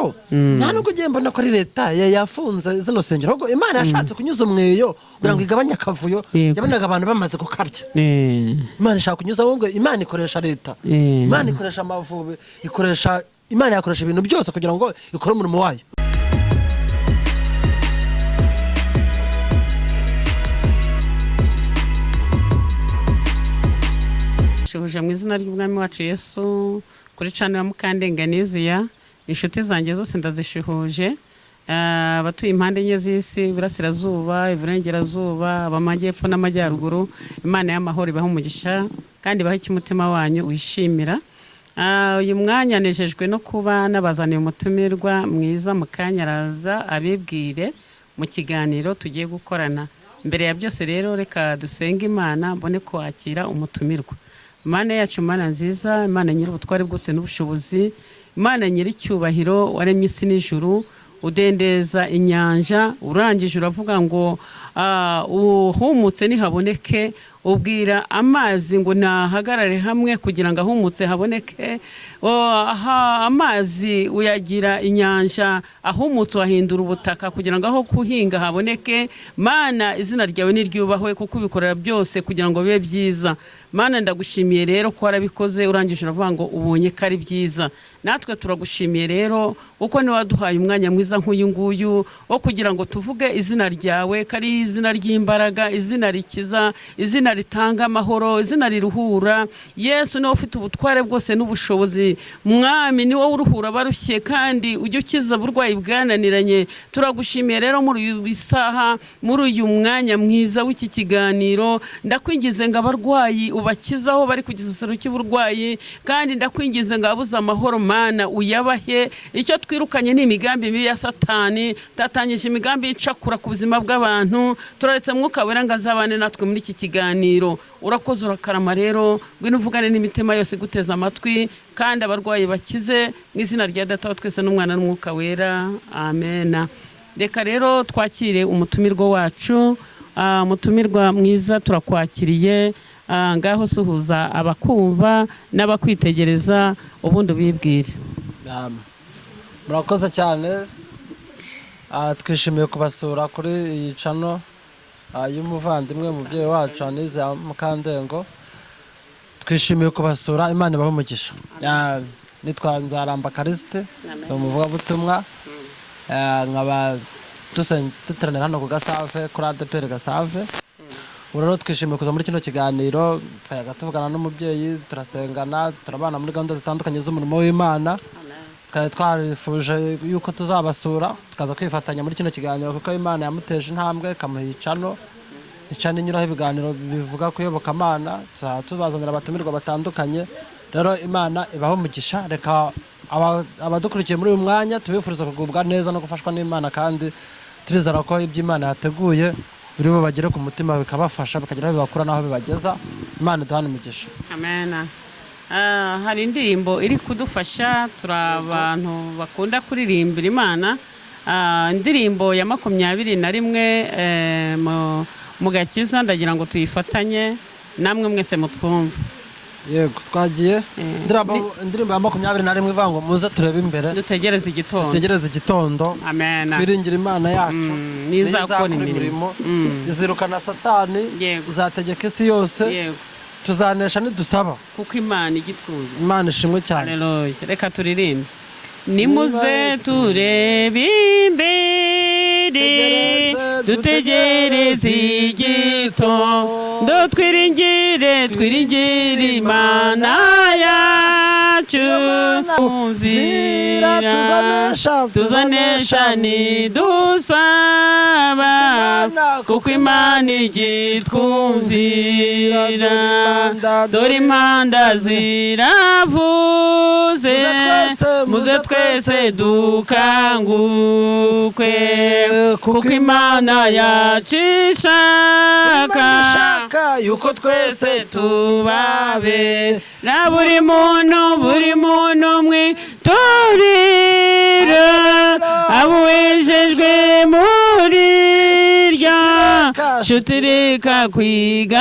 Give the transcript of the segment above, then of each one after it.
umweyo nta nubwo ugiye mbona ko ari leta yafunze zino sengero ahubwo Imana yashatse kunyuza umweyo kugira ngo igabanye akavuyo yabonaga abantu bamaze gukabya Imana ishaka kunyuza ahubwo Imana ikoresha leta Imana ikoresha amavubi Imana yakoresha ibintu byose kugira ngo ikore umurimo wayo. Shuje mu izina ry'Umwami wacu Yesu kuri channel ya Mukandenganiziya inshuti zanjye zose ndazishihuje abatuye impande enye z'isi burasirazuba iburengerazuba abamajyepfo n'amajyaruguru Imana y'amahoro ibaha umugisha kandi baha icyumutima wanyu wishimira. Uyu mwanya nejejwe no kuba nabazaniye umutumirwa mwiza mukanyaraza abibwire mu kiganiro tugiye gukorana. Mbere ya byose rero reka dusenge Imana mbone kwakira umutumirwa. Imana yacu Mana nziza, Imana nyiri ubutware bwose n'ubushobozi, Imana nyiri cyubahiro waremye isi n'ijuru, udendeza inyanja, urangije uravuga ngo uhumutse nihaboneke, ubwira amazi ngo nahagarare hamwe kugira ngo ahumutse haboneke. Amazi uyagira inyanja, ahumutse wahindura ubutaka kugira ngo aho kuhinga haboneke. Mana izina ryawe niryubahwe kuko ubikorera byose kugira ngo bibe byiza. Mana ndagushimiye rero ko warabikoze urangije uravuga ngo ubonye ko ari byiza. Natwe turagushimiye rero uko ni waduhaye umwanya mwiza nk'uyu nguyu wo kugira ngo tuvuge izina ryawe, kari izina ry'imbaraga, izina rikiza, izina ritanga amahoro, izina riruhura. Yesu niwe ufite ubutware bwose n'ubushobozi. Mwami niwe uruhura barushye kandi ujye ukiza burwayi bwananiranye. Turagushimiye rero muri uyu bisaha, muri uyu mwanya mwiza w'iki kiganiro, ndakwingize ngo abarwayi ubakizaho bari ku gisasiro cy'uburwayi, kandi ndakwingize ngo abuze amahoro Mana uyabahe. Icyo twirukanye ni imigambi mibi ya Satani, tatanyije imigambi y'icakura ku buzima bw'abantu. Turaretse Mwuka Wera ngo azabane natwe muri iki kiganiro. Urakoze urakarama rero ngwino uvugane n'imitima yose guteza amatwi kandi abarwayi bakize mu izina rya Data wa twese n'Umwana n'Umwuka Wera, amen. Reka rero twakire umutumirwa wacu. Umutumirwa mwiza turakwakiriye, ngaho suhuza abakumva n'abakwitegereza ubundi bibwire. Murakoze cyane, twishimiye kubasura kuri iyi channel y'umuvandimwe umubyeyi wacu Anize Mukandengo. Twishimiye kubasura, Imana ibahe umugisha. Nitwa Nzaramba Kariste, umuvugabutumwa, nkaba duteranira hano ku Gasave kuri ADPR Gasave. Urero twishimiye kuza muri kino kiganiro, twayaga tuvugana n'umubyeyi, turasengana, turabana muri gahunda zitandukanye z'umurimo w'Imana. Twarifuje yuko tuzabasura tukaza kwifatanya muri kino kiganiro kuko Imana yamuteje intambwe kamuhicano icana inyuraho ibiganiro bivuga kuyoboka Imana. Tuzabazanira abatumirwa batandukanye. Rero Imana ibaho umugisha. Reka abadukurikiye muri uyu mwanya tubifuriza kugubwa neza no gufashwa n'Imana, kandi turizera ko iby'Imana yateguye biri bo bagere ku mutima bikabafasha bakagira bibakura naho bibageza. Imana duhane umugisha. Amen. Hari indirimbo iri kudufasha, turi abantu bakunda kuririmbira Imana. Indirimbo ya 21 mu Gakiza, ndagira ngo tuyifatanye namwe mwese mutwumva. Yego twagiye. Indirimbo ya 21 ivuga ngo muze turebe imbere, dutegereze igitondo. Amen. Twiringira Imana yacu nizakora imirimo, izirukana Satani, izategeka isi yose. Tuzanesha nidusaba kuko Imana igituye. Imana ishimwe cyane. Haleluya. Reka turirimbe. Nimuze turebe imbere, dutegereze igitondo, twiringire Imana yacu. Umvira tuzanesha nidusaba kuko Imana igitwumvira. Dore impanda ziravuze, muze twese dukangukwe kuko Imana yacu ishaka yuko twese tubabe na buri muntu mwitorera abuwejejwe muri rya nshuti reka kwiganyira,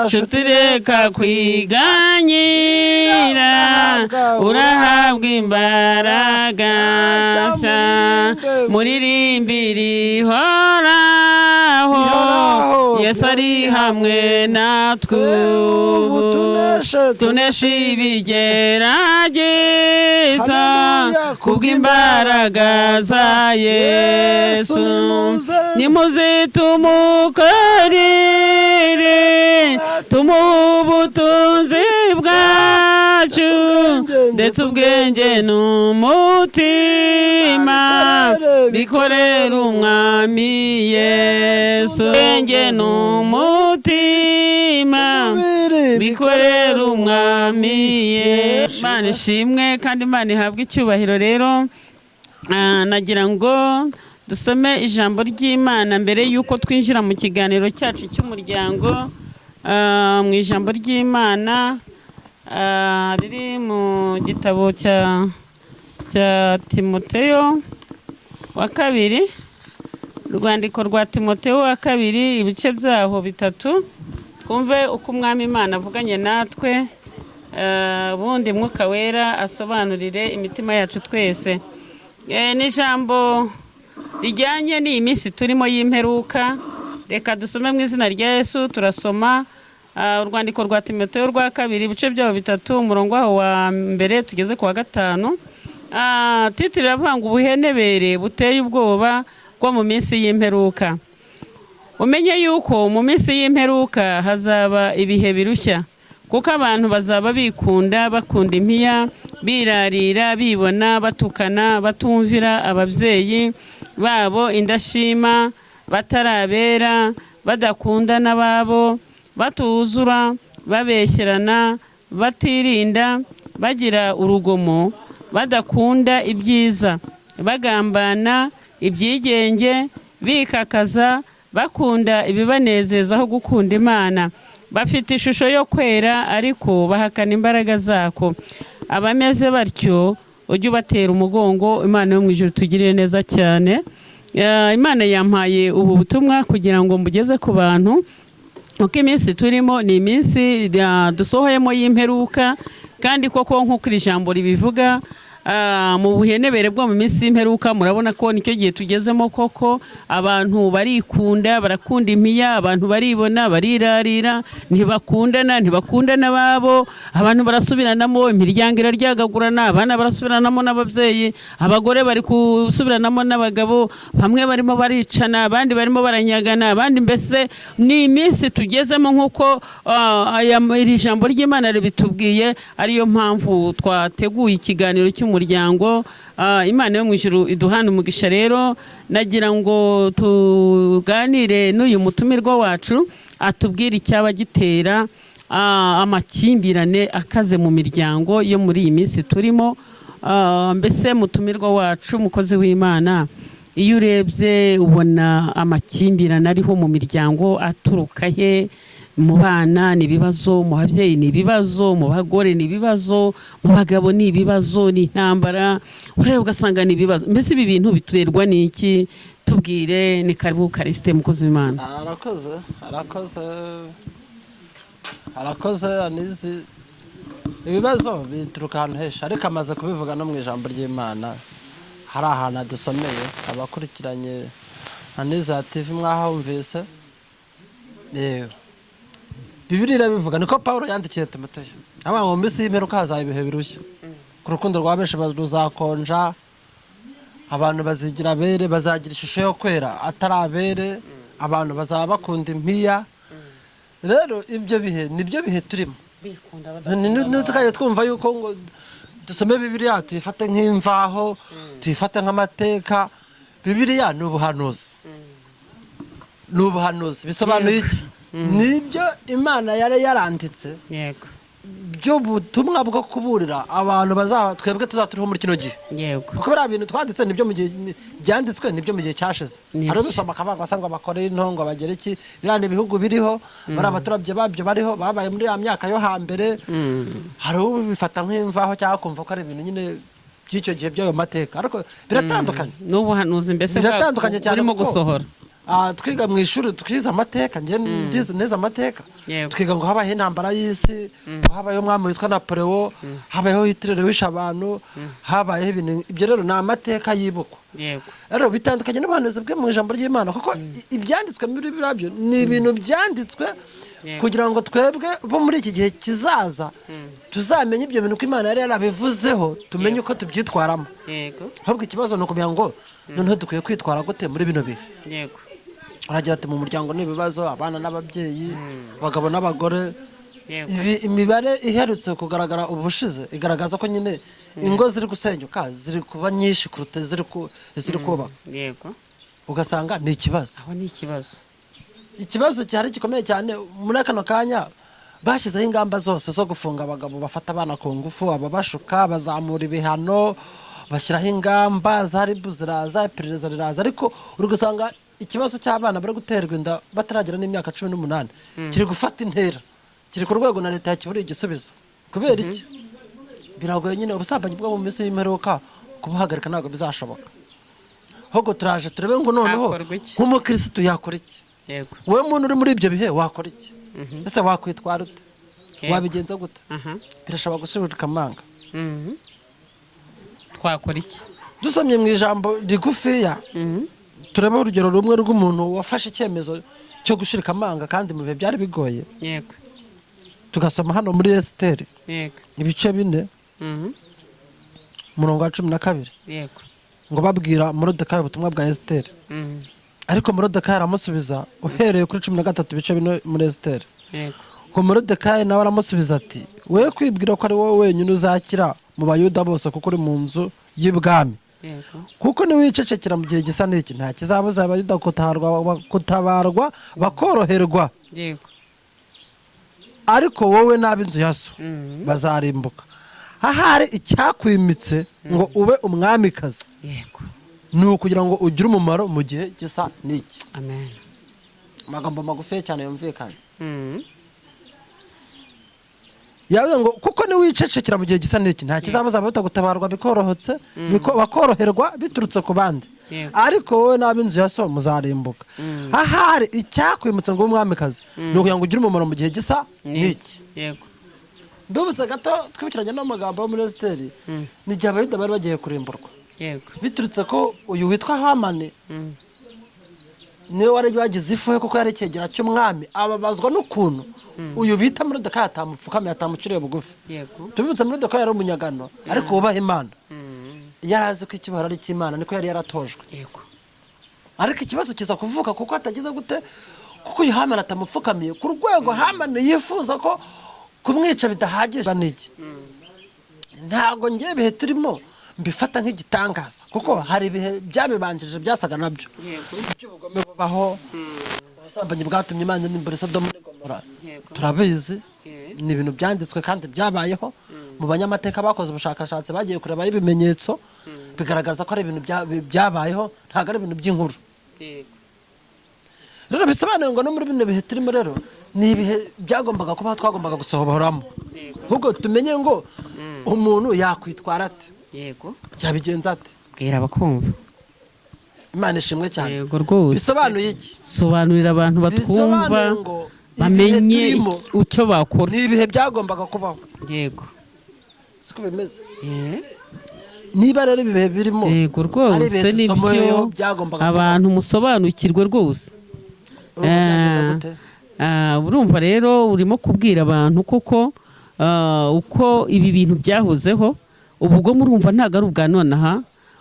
nshuti reka kwiganyira, urahabwa imbaraga nshya, muririmbire ihoraho, Yesu ari hamwe natwe ubu, tunesha ibigeragezo kubw'imbaraga za Yesu. Nimuze tumukorere, tumuhe ubutunzi bwacu, ndetse ubwenge n'umutima, bikorere umwami Yesu. Ubwenge n'umutima, bikorere umwami Yesu. Imana ishimwe kandi Imana ihabwe icyubahiro. Rero nagira ngo dusome ijambo ry'Imana mbere y'uko twinjira mu kiganiro cyacu cy'umuryango. Mu ijambo ry'Imana riri mu gitabo cya Timoteyo wa kabiri, urwandiko rwa Timoteyo wa kabiri, ibice byaho 3. Twumve uko umwami Imana avuganye natwe, ubundi Mwuka Wera asobanurire imitima yacu twese. Ni ijambo rijyanye n'iyi minsi turimo y'imperuka. Reka dusome mu izina rya Yesu. Turasoma urwandiko rwa Timoteyo rwa kabiri, ibice byaho 3, umurongo waho wa mbere tugeze ku wa 5. Titiri iravuga ngo ubuhenebere buteye ubwoba bwo mu minsi y'imperuka. Umenye yuko mu minsi y'imperuka hazaba ibihe birushya, kuko abantu bazaba bikunda, bakunda impiya, birarira, bibona, batukana, batumvira ababyeyi babo, indashima, batarabera, badakunda n'ababo, batuzura, babeshyerana, batirinda, bagira urugomo, badakunda ibyiza, bagambana, ibyigenge, bikakaza, bakunda ibibanezeza aho gukunda Imana, bafite ishusho yo kwera ariko bahakana imbaraga zako. Abameze batyo ujye ubatera umugongo. Imana yo mu ijuru tugirire neza cyane. Imana yampaye ubu butumwa kugira ngo mbugeze ku bantu, uko iminsi turimo ni iminsi dusohoyemo y'imperuka, kandi koko nk'uko iri jambo ribivuga, mu buhenebere bwo mu minsi y'imperuka murabona ko nicyo gihe tugezemo. Koko abantu barikunda, barakunda impiya, abantu baribona, barirarira, ntibakundana babo, abantu barasubiranamo, imiryango iraryagagurana, abana barasubiranamo n'ababyeyi, abagore bari gusubiranamo n'abagabo, bamwe barimo baricana, abandi barimo baranyagana, abandi. Mbese ni iminsi tugezemo nk'uko iri jambo ry'Imana ribitubwiye. Ariyo mpamvu twateguye ikiganiro cy'umuryango. Imana yo mu ijuru iduhana umugisha. Rero nagira ngo tuganire n'uyu mutumirwa wacu atubwire icyaba gitera amakimbirane akaze mu miryango yo muri iyi minsi turimo. Mbese mutumirwa wacu, mukozi w'Imana, iyo urebye ubona amakimbirane ariho mu miryango aturuka he? Mu bana ni ibibazo, mu babyeyi ni ibibazo, mu bagore ni ibibazo, mu bagabo ni ibibazo, ni intambara, ureba ugasanga ni ibibazo. Mbese ibi bintu biterwa n'iki? Tubwire. Ni karibu Kariste, mukozi w'Imana. Arakoze Anizi. Ibibazo bituruka ahantu henshi, ariko amaze kubivuga no mu ijambo ry'Imana. Hari ahantu adusomeye, abakurikiranye Anizi TV mwahumvise. Yego, Bibiliya irabivuga, niko Pawulo yandikiye Timoteyo. Avuga ngo mbese y'imperuka hazaba ibihe birushya, ku rukundo rwa benshi ruzakonja, abantu bazigira abere, bazagira ishusho yo kwera atarabere, abantu bazaba bakunda impiya. Rero ibyo bihe nibyo bihe turimo. Tukajya twumva yuko ngo dusome Bibiliya tuyifate nk'imvaho, tuyifate nk'amateka. Bibiliya ni ubuhanuzi. Bisobanuye iki? Nibyo Imana yari yaranditse. Yego. Byo butumwa bwo kuburira abantu twebwe tuzaturiho muri kino gihe. Yego. Kuko biriya bintu twanditse nibyo mu gihe byanditswe, nibyo mu gihe cyashize. Hari ubisoma akavanga asanga bakore intongo bagera iki, birane ibihugu biriho, bari abaturabye babyo bariho, babaye muri ya myaka yo hambere. Hari ubifata nk'imvaho cyangwa kumva ko ari ibintu nyine by'icyo gihe by'ayo mateka, ariko biratandukanye. N'ubuhanuzi mbese biratandukanye cyane urimo gusohora. twiga mu ishuri twize amateka ndize neza amateka twiga ngo habayeho intambara y'isi habayeho umwami witwa Napoleon habayeho Hitler wishe abantu habayeho ibintu ibyo rero ni amateka yibukwa rero bitandukanye n'ubuhanuzi bwe mu ijambo ry'Imana kuko ibyanditswe muri birabyo ni ibintu byanditswe kugira ngo twebwe bo muri iki gihe kizaza tuzamenye ibyo bintu ko Imana yari yarabivuzeho tumenye uko tubyitwaramo ahubwo ikibazo ni ukumenya ngo noneho dukwiye kwitwara gute muri bino bihe aragira ati mu muryango n'ibibazo abana n'ababyeyi abagabo n'abagore imibare iherutse kugaragara ubushize igaragaza ko nyine ingo ziri gusenyuka ziri kuba nyinshi kuruta ziri kubaka ugasanga ni ikibazo aho ni ikibazo cyari gikomeye cyane muri kano kanya bashyizeho ingamba zose zo gufunga abagabo bafata abana ku ngufu ababashuka bazamura ibihano bashyiraho ingamba zari buziraza iperereza riraza ariko uri gusanga ikibazo cy'abana bari guterwa inda bataragera n'imyaka 18 kiri gufata intera kiri ku rwego na leta yakiburiye igisubizo kubera iki biragoye nyine ubusambanyi bwo mu minsi y'imperuka kubuhagarika ntabwo bizashoboka ahubwo turaje turebe ngo noneho nk'umukirisitu yakora iki wowe muntu uri muri ibyo bihe wakora iki ese wakwitwara ute wabigenza gute birashobora gusubirika amanga twakora iki dusomye mu ijambo rigufiya tureba urugero rumwe rw'umuntu wafashe icyemezo cyo gushirika amanga kandi mu bihe byari bigoye tugasoma hano muri Esiteri ibice 4 umurongo wa 12 ngo babwira Moridekayi ubutumwa bwa Esiteri ariko Moridekayi aramusubiza uhereye kuri 13 ibice 4 muri Esiteri ngo Moridekayi nawe aramusubiza ati we kwibwira ko ari wowe wenyine uzakira mu bayuda bose kuko uri mu nzu y'ibwami kuko niwicecekera mu gihe gisa n'iki nta kizabuza abayuda kutabarwa bakoroherwa ariko wowe n'ab'inzu ya so bazarimbuka ahari icyakwimitse ngo ube umwamikazi ni ukugira ngo ugire umumaro mu gihe gisa n'iki amagambo magufi cyane yumvikana yavuze ngo kuko niwicecekera mu gihe gisa n'iki nta kizabuza abayuda gutabarwa bikorohotse bakoroherwa biturutse ku bandi ariko wowe n'ab'inzu ya so muzarimbuka ahari icyakwimutse ngo umwamikazi ni ukugira ngo ugire umumaro mu gihe gisa n'iki ndubutse gato twibukiranye n'amagambo yo muri Esiteri ni igihe abayuda bari bagiye kurimburwa biturutse ko uyu witwa Hamani niwe wari wagize ifu kuko yari icyegera cy'umwami ababazwa n'ukuntu uyu bita Moridekayi atamupfukamiye atamuciriye bugufi tubibutse Moridekayi yari umunyagano ariko wubaha Imana yari azi ko ikibazo ari cy'Imana niko yari yaratojwe ariko ikibazo kiza kuvuka kuko atagize gute kuko uyu Hamani atamupfukamiye ku rwego Hamani yifuza ko kumwica bidahagije n'iki ntago ngiye bihe turimo mbifata nk'igitangaza kuko hari ibihe byabibanjije byasaga nabyo by'ubugome bubaho ubusambanyi bwatumye Imana n'imbere Sodomu n'Igomora turabizi ni ibintu byanditswe kandi byabayeho mu banyamateka bakoze ubushakashatsi bagiye kureba ibimenyetso bigaragaza ko ari ibintu byabayeho ntago ari ibintu by'inkuru rero bisobanuye ngo no muri bino bihe turimo rero ni ibihe byagombaga kuba twagombaga gusohoramo ahubwo tumenye ngo umuntu yakwitwara ate yabigenza ate bwira abakumva Imana ishimwe cyane bisobanuye iki sobanurira abantu batwumva bamenye icyo bakora ni ibihe byagombaga kubaho siko bimeze niba rero ibihe birimo rwose nibyo abantu musobanukirwe rwose urumva rero urimo kubwira abantu kuko uko ibi bintu byahozeho ubwo murumva ntago ari ubwa nonaha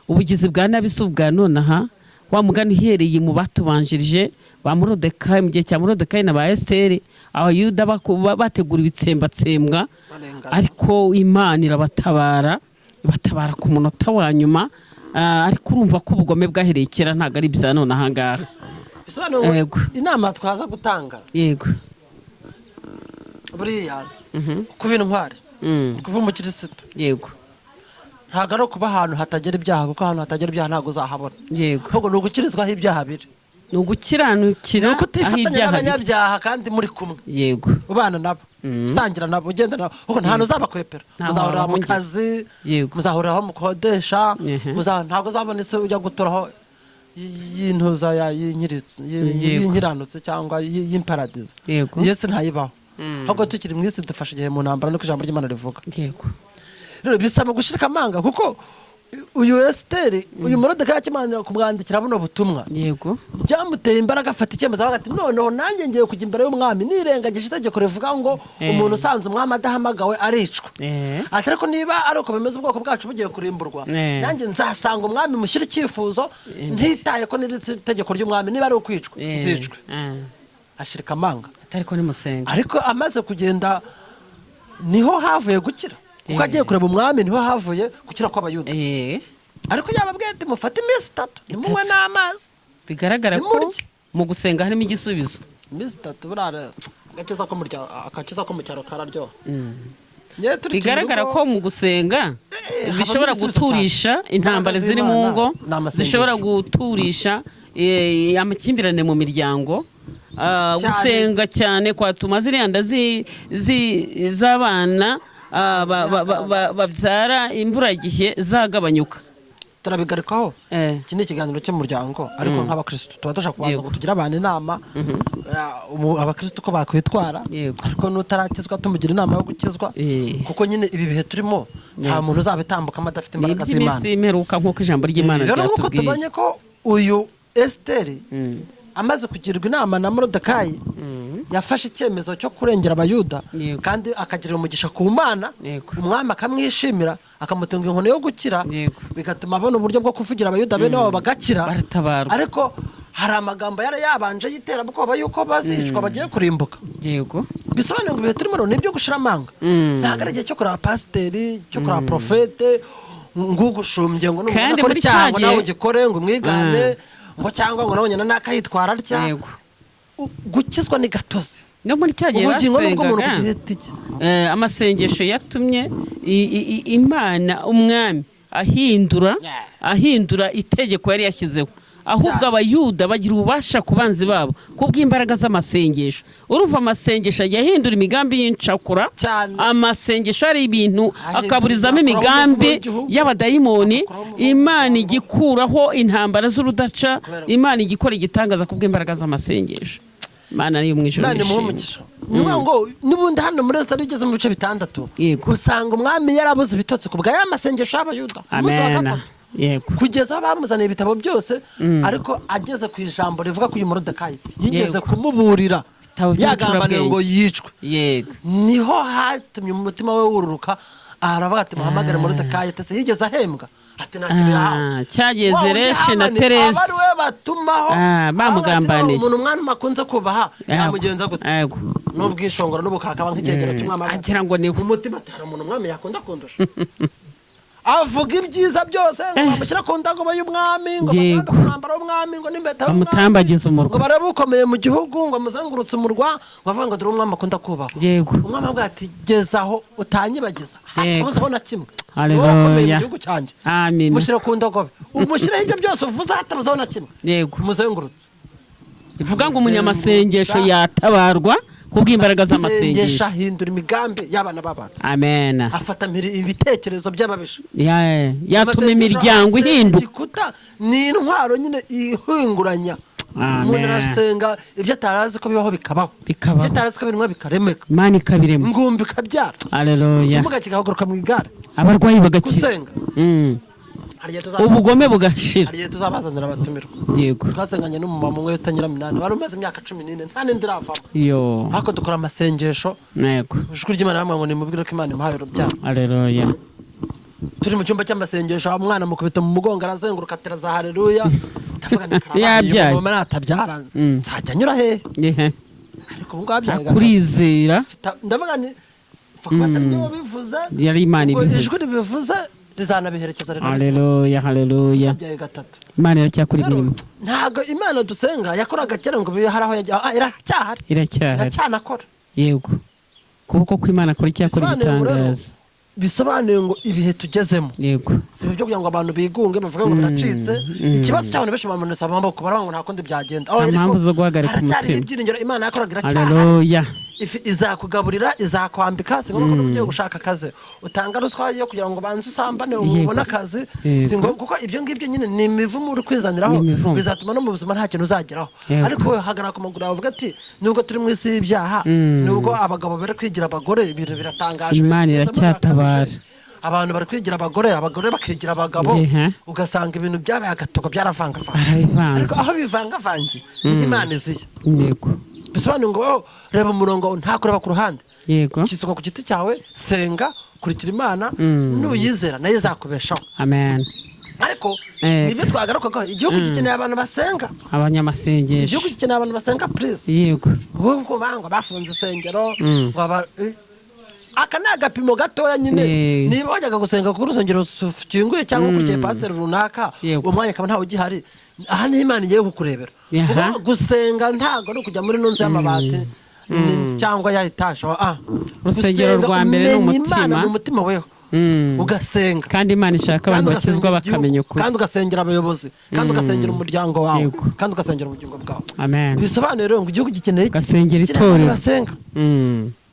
ubugizi bwa nabi si ubwa nonaha wa mugani uhereye mu batubanjirije ba Moridekayi mu gihe cya Moridekayi na ba Esiteri abayuda bategura ibitsembatsembwa ariko Imana irabatabara ku munota wa nyuma ariko urumva ko ubugome bwahereye kera ntago ari bya none aha ngaha inama twaza gutanga buriya kuba intwari kuba umukirisitu ntago ari kuba ahantu hatagera ibyaha kuko ahantu hatagera ibyaha ntago uzahabona ahubwo ni ugukirizwaho ibyaha biri ni ugukiranukira aho ibyaha n'abanyabyaha kandi muri kumwe ubana nabo usangira nabo ugenda nabo kuko nta hantu uzabakwepera muzahurira mu kazi muzahurira aho mukodesha ntago uzabona isi ujya guturaho y'intuza y'inkiranutse cyangwa y'imparadizo yego Yesu ntayibaho ahubwo tukiri mu isi dufasha igihe mu ntambara nuko ijambo ry'Imana rivuga yego rero bisaba gushirika amanga kuko uyu Esiteri uyu Moridekayi akimanira kumwandikira buno butumwa yego byamuteye imbaraga afata icyemezo avuga ati noneho nanjye ngiye kujya imbere y'umwami nirengagije itegeko rivuga ngo umuntu usanze umwami adahamagawe aricwa ati ariko niba ari uko bimeze ubwoko bwacu bugiye kurimburwa nanjye nzasanga umwami mushyira icyifuzo ntitaye ko n'iri tegeko ry'umwami niba ari ukwicwa nzicwe ashirika amanga ariko ni musenga ariko amaze kugenda niho havuye gukira kuko agiye kureba umwami niho havuye gukira kw'abayuda ariko yababwiye ati mufate iminsi 3 nimunywe n'amazi bigaragara ko mu gusenga harimo igisubizo iminsi 3 burara agakiza ko mu cyaro kararyoha bigaragara ko mu gusenga bishobora guturisha intambara ziri mu ngo zishobora guturisha amakimbirane mu miryango gusenga cyane kwatuma ziriya nda z'abana babyara imburagihe zagabanyuka turabigarukaho iki ni ikiganiro cy'umuryango ariko nk'abakristo tuba dushaka kubanza ngo tugire abantu inama abakristo ko bakwitwara ariko n'utarakizwa tumugira inama yo gukizwa kuko nyine ibi bihe turimo nta muntu uzabitambukamo adafite imbaraga z'Imana ni imperuka nk'uko ijambo ry'Imana ryatubwiye rero nk'uko tubonye ko uyu Esiteri amaze kugirwa inama na Moridekayi yafashe icyemezo cyo kurengera abayuda kandi akagirira umugisha ku Mana umwami akamwishimira akamutunga inkono yo gukira bigatuma abona uburyo bwo kuvugira abayuda bene wabo bagakira ariko hari amagambo yabanje y'iterabwoba yuko bazicwa bagiye kurimbuka yego bisobanuye ngo ibihe turimo nibyo gushira amanga ntabwo ari igihe cyo kureba pasiteri cyo kureba profete ngugushumbye ngo n'umuntu akora icyaha nawe ugikore ngo umwigane ngo cyangwa ngo nabonye n'akayitwara atya gukizwa ni gatozi no muri cyagiye basengaga amasengesho yatumye Imana umwami ahindura itegeko yari yashyizeho ahubwo abayuda bagira ububasha ku banzi babo kubw'imbaraga z'amasengesho urumva amasengesho ajya ahindura imigambi y'incakura amasengesho ari ibintu akaburizamo imigambi y'abadayimoni Imana igikuraho intambara z'urudaca Imana igikora igitangaza kubw'imbaraga z'amasengesho Imana niyo mwijuru ngo n'ubundi hano muri Esiteri igeze mu bice 6 usanga umwami yarabuze ibitotsi kubwa y'amasengesho y'abayuda kugeza aho bamuzaniye ibitabo byose ariko ageze ku ijambo rivuga ko uyu Moridekayi yigeze kumuburira yagambaniye ngo yicwe niho hatumye umutima we wururuka aravuga ati muhamagare Moridekayi ati yigeze ahembwa ati ntacyo yahawe cyageze Reshe na Terese abari we batumaho bamugambaniye umuntu umwana makunze kubaha yamugenza gute n'ubwishongora n'ubukaka nk'ikegera cy'umwami agira ngo ni umutima atara umuntu umwami yakunda kundusha avuga ibyiza byose ngo bamushyira ku ndagoba y'umwami ngo bamwambike umwambaro w'umwami ngo n'impeta bamutambagize umurwa ngo barebe ukomeye mu gihugu ngo amuzengurutse umurwa ngo bavuga ngo dore umwami akunda kubaho umwami avuga ati gezaho utanyibagiza hatabuzeho na kimwe ukomeye mu gihugu cyanjye mushyire ku ndagobe umushyireho ibyo byose uvuze hatabuzeho na kimwe umuzengurutse bivuga ngo umunyamasengesho yatabarwa kubw'imbaraga z'amasengesho ahindura imigambi y'abana b'abantu amen afata ibitekerezo by'ababisha yatuma imiryango ihinduka ni intwaro nyine ihinguranya umuntu arasenga ibyo atarazi ko bibaho bikabaho ibyo atarazi ko birinwa bikaremeka Imana ikabirema ingumbi ikabyara ikimuga kigahaguruka mu igare abarwayi bagakira ubugome bugashira hariye tuzabazanira abatumirwa yego twasenganye n'umumama umwe utanyiraminani wari umaze imyaka 14 nta n'indi iravamo ariko dukora amasengesho yego ijwi ry'Imana ramwe ngo nimubwire ko Imana imuhaye urubyaro haleluya turi mu cyumba cy'amasengesho umwana mukubita mu mugongo arazenguruka atera za haleluya ndavuga ni yabyaye mama natabyara nzajya nyura hehe ariko ubwo abyaye kurizera ndavuga ni fakubata niyo bivuze yari Imana ibivuze ijwi ribivuze rizanabiherekeza rero haleluya haleluya Imana iracyakora imirimo ntago Imana dusenga yakoraga kera ngo haraho iracyahari iracyanakora yego kuboko kw'Imana akora icyakora igitangaza bisobanuye ngo ibihe tugezemo yego si byo kugira ngo abantu bigunge bavuga ngo biracitse ikibazo cy'abantu benshi bamanutse amaboko baravuga ngo nta kundi byagenda impamvu zo guhagarika umutima ibyiringiro Imana yakoraga iracyahari haleluya izakugaburira izakwambika si ngombwa ko ugiye gushaka akazi utanga ruswa yo kugira ngo banze usambane ubone akazi si ngombwa kuko ibyo ngibyo nyine ni imivumo uri kwizaniraho bizatuma no mu buzima nta kintu uzageraho ariko we hagarara ku maguru yawe uvuga ati nubwo turi mu isi y'ibyaha nubwo abagabo bari kwigira abagore ibintu biratangaje Imana iracyatabara abantu bari kwigira abagore bakigira abagabo ugasanga ibintu byabaye agatogo byaravangavanze ariko aho bivangavangiye ni Imana iziye yego bisobanuye ngo reba umurongo nta kureba ku ruhande yego kisuka ku giti cyawe senga kurikira Imana nuyizera nayo izakubeshaho amen ariko nibyo twagarukaga igihugu gikeneye abantu basenga abanyamasengesho igihugu gikeneye abantu basenga please yego ubwo banga bafunze isengero aka ni agapimo gatoya nyine niba wajyaga gusenga ku rusengero rukinguye cyangwa ukurikiye pasiteri runaka umwanya akaba ntawe ugihari aha ni Imana igiye kukurebera gusenga ntabwo ari ukujya muri nunzi y'amabati cyangwa ya etaje urusengero rwa mbere ni umutima mu mutima weho ugasenga kandi Imana ishaka abantu bakizwa bakamenya ukuri kandi ugasengera abayobozi kandi ugasengera umuryango wawe kandi ugasengera ubugingo bwawe bisobanuye rero ngo igihugu gikeneye itorero basenga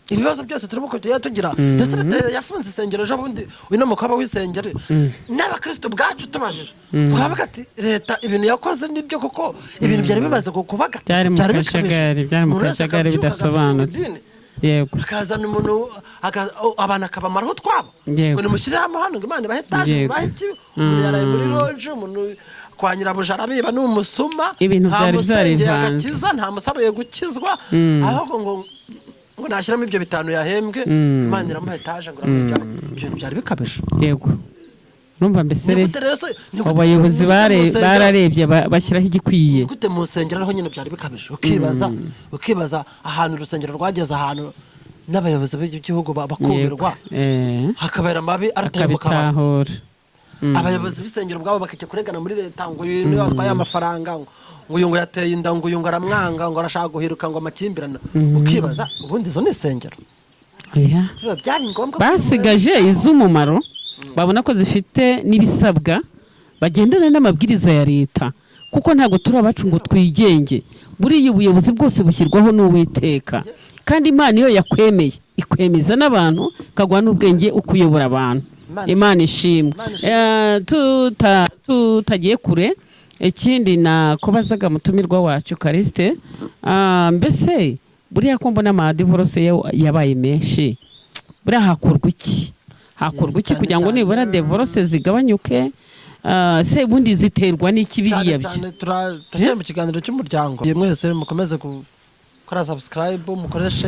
ibibazo byose turimo kujya tugira ndetse leta yafunze isengero ejo bundi uyu mukaba w'isengero n'abakristo bwacu tubajije twavuga ati leta ibintu yakoze nibyo kuko ibintu byari bimaze kubaga byari mu kajagari bidasobanutse yego akazana umuntu abantu akabamaraho twabo ngo nimushyire hano ngo Imana ibahe etaje ibahe iki umuntu yaraye muri loje umuntu kwa nyirabuja arabiba ni umusuma nta musengeye agakiza nta musabaye gukizwa ahubwo ngo nashyiramo ibyo 5 yahembwe Imana iramuha etaje ngo ibintu byari bikabije yego numva mbese abayobozi bararebye bashyiraho igikwiye gute mu nsengero aho nyine byari bikabije ukibaza ahantu urusengero rwageze ahantu n'abayobozi b'igihugu bakumirwa hakabera mabi aratembuka abayobozi b'isengero bwabo bakajya kuregana muri leta ngo uyu niwe watwaye amafaranga ngo uyu ngo yateye inda ngo uyu ngo aramwanga ngo arashaka guhiruka ngo amakimbirana ukibaza ubundi izo ni insengero byari ngombwa basigaje iz'umumaro babona ko zifite n'ibisabwa bagendana n'amabwiriza ya leta kuko ntabwo turi abacu ngo twigenge buriya ubuyobozi bwose bushyirwaho n'Uwiteka kandi Imana iyo yakwemeye ikwemeza n'abantu kagwa n'ubwenge ukuyobora abantu Imana ishimwe tutagiye kure ikindi nakubazaga mutumirwa wacu Kariste mbese buriya ko mbona amadivorce yabaye menshi buriya hakorwa iki kugira ngo nibura divorce zigabanyuke se ubundi ziterwa n'iki biriya cyane turacyari mu kiganiro cy'umuryango mwese mukomeze gukora subscribe mukoreshe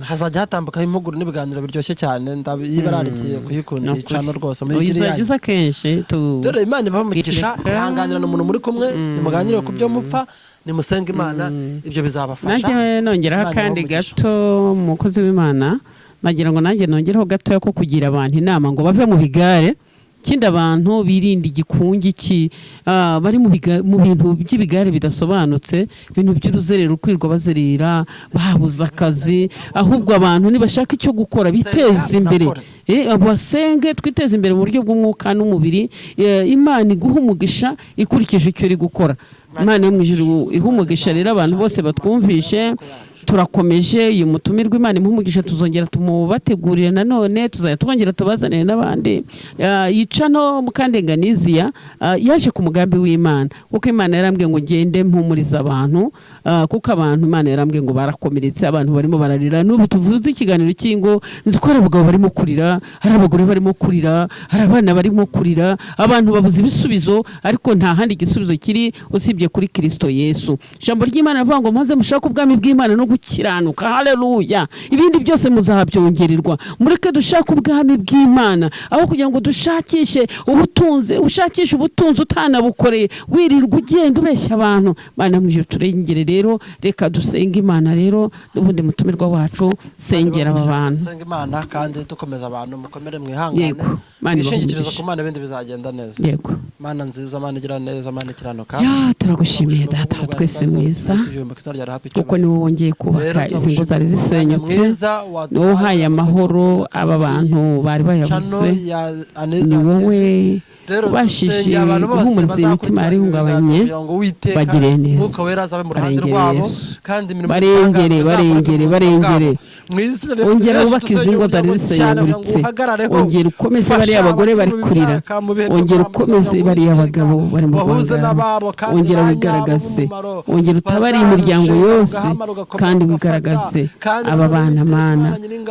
hazajya hatambukaho impuguro n'ibiganiro biryoshye cyane ndayibararikiye kuyikunda icano rwose muyigiriye kenshi rero Imana ibamugisha ihanganira n'umuntu muri kumwe nimuganire ku byo mupfa nimusenga Imana ibyo bizabafasha nanjye nongeraho kandi gato umukozi w'Imana nagira ngo nanjye nongereho gatoya ko kugira abantu inama ngo bave mu bigare kindi abantu birinda igikungi bari mu bintu by'ibigare bidasobanutse ibintu by'uruzerero ukwirwa bazerera babuza akazi ahubwo abantu nibashaka icyo gukora biteze imbere abasenge twiteze imbere mu buryo bw'umwuka n'umubiri Imana iguha umugisha ikurikije icyo uri gukora Imana yo mu ijuru iha umugisha rero abantu bose batwumvishe turakomeje uyu mutumirwa Imana imuhumugisha tuzongera tumubategurire nanone tuzajya tubongera tubazanire n'abandi yicano mukandenganiziya yaje ku mugambi w'Imana kuko Imana yarambwiye ngo gende mpumuriza abantu kuko abantu Imana yarambwiye ngo barakomeretse abantu barimo bararira n'ubu tuvuze ikiganiro cy'ingo nzi ko hari abagabo barimo kurira hari abagore barimo kurira hari abana barimo kurira abantu babuze ibisubizo ariko nta handi igisubizo kiri usibye kuri Kristo Yesu ijambo ry'Imana rivuga ngo maze mushaka ubwami bw'Imana no gukiranuka haleluya ibindi byose muzabyongererwa mureke dushaka ubwami bw'Imana aho kugira ngo dushakishe ushakishe ubutunzi utanabukoreye wirirwa ugenda ubeshya abantu Mana muje turengere rero reka dusenga Imana rero n'ubundi mutumirwa wacu sengera aba bantu senga Imana kandi dukomeza abantu mukomere mwihangane ishingikirizo ku Mana ibindi bizagenda neza yego Mana nziza Mana igira neza Mana ikiranuka turagushimiye data twese mwiza kuko niwe wongeye kubaka izi ngo zari zisenyutse niwe uhaye amahoro aba bantu bari bayabuze ni wowe ubashije guhumuriza imitima yari ihungabanye bagire neza barengere ongera wubake izi ngo zari zisenyaguritse ongera ukomeze bariya abagore bari kurira ongera ukomeze bariya abagabo bari mu rwangano ongera wigaragaze ongera utabare imiryango yose kandi wigaragaze aba bana mana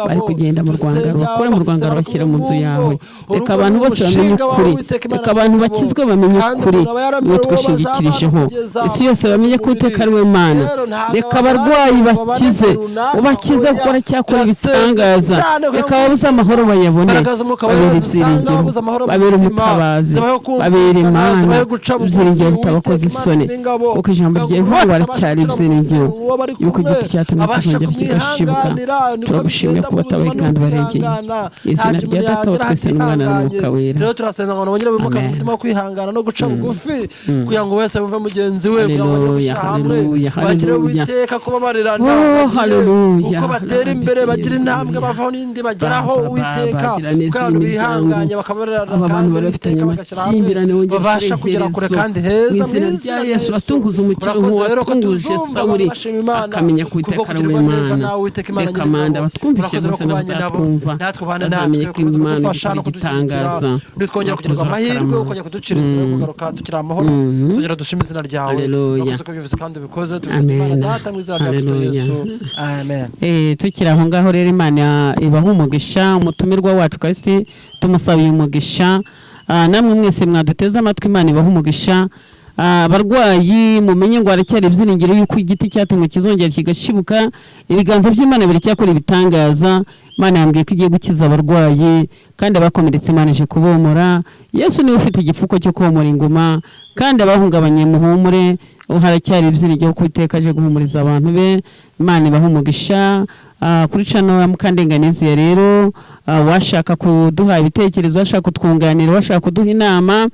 bari kugenda mu rwangano bakora mu rwangano bashyira mu nzu yawe reka abantu bose bamenye ukuri reka abantu bakizwe bamenye ukuri niwe twishingikirijeho isi yose bamenye ko Uwiteka ari we Mana reka abarwayi bakize ubakize gukora cyakora ibitangaza reka ababuze amahoro bayabone babere ibyiringiro babere umutabazi babere Mana ibyiringiro bitabakoze isoni kuko ijambo ryawe baracyari ibyiringiro yuko igiti cyatumye kizongera kigashibuka turagushimiye ko batabaye kandi barengeye izina rya Data wa twese n'Umwana n'Umwuka wera rero turasenga ngo bongere bimukaze umutima wo kwihangana no guca bugufi kugira ngo wese yumve mugenzi we kugira ngo bagire Uwiteka kubabarirana uko batera imbere bagira intambwe bavaho n'indi bageraho Uwiteka kandi bihanganye bakabarirana abantu barafitanye amakimbirane babasha kugera kure kandi heza mu izina rya Yesu batunguza umukiro nk'uwatunguje Sawuli akamenya ko Uwiteka ari we Mana reka manda batwumvishe bose n'abazatwumva bazamenye ko Imana ikora igitangaza twongera kugirirwa amahirwe ukongera kuducira inzira yo kugaruka tukiri amahoro tugira dushima izina ryawe nakuze ko byumvise kandi ubikoze tubifite Imana Data mu izina rya Kristo Yesu amen. Tukiri aho ngaho rero Imana ibaha umugisha umutumirwa wacu Kristo tumusabiye umugisha namwe mwese mwaduteze amatwi Imana ibaha umugisha abarwayi mumenye ngo aracyari ibyiringiro yuko igiti cyatumwe kizongera kigashibuka ibiganza by'Imana biri cyakora ibitangaza Imana yambwiye ko igiye gukiza abarwayi kandi abakomeretse Imana ije kubomora Yesu niwe ufite igipfuko cyo komora inguma kandi abahungabanye muhumure haracyari ibyiringiro ko Uwiteka aje guhumuriza abantu be Imana ibaha umugisha kuri channel ya Mukandenganizi rero washaka kuduha ibitekerezo washaka kutwunganira washaka kuduha inama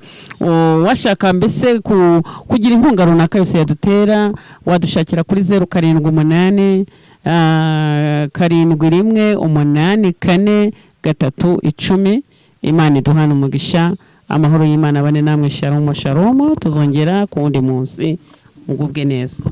washaka mbese kugira inkunga runaka yose yadutera wadushakira kuri 078 7184310 Imana iduhana umugisha amahoro y'Imana bane namwe shalom tuzongera ku wundi munsi mugubwe neza.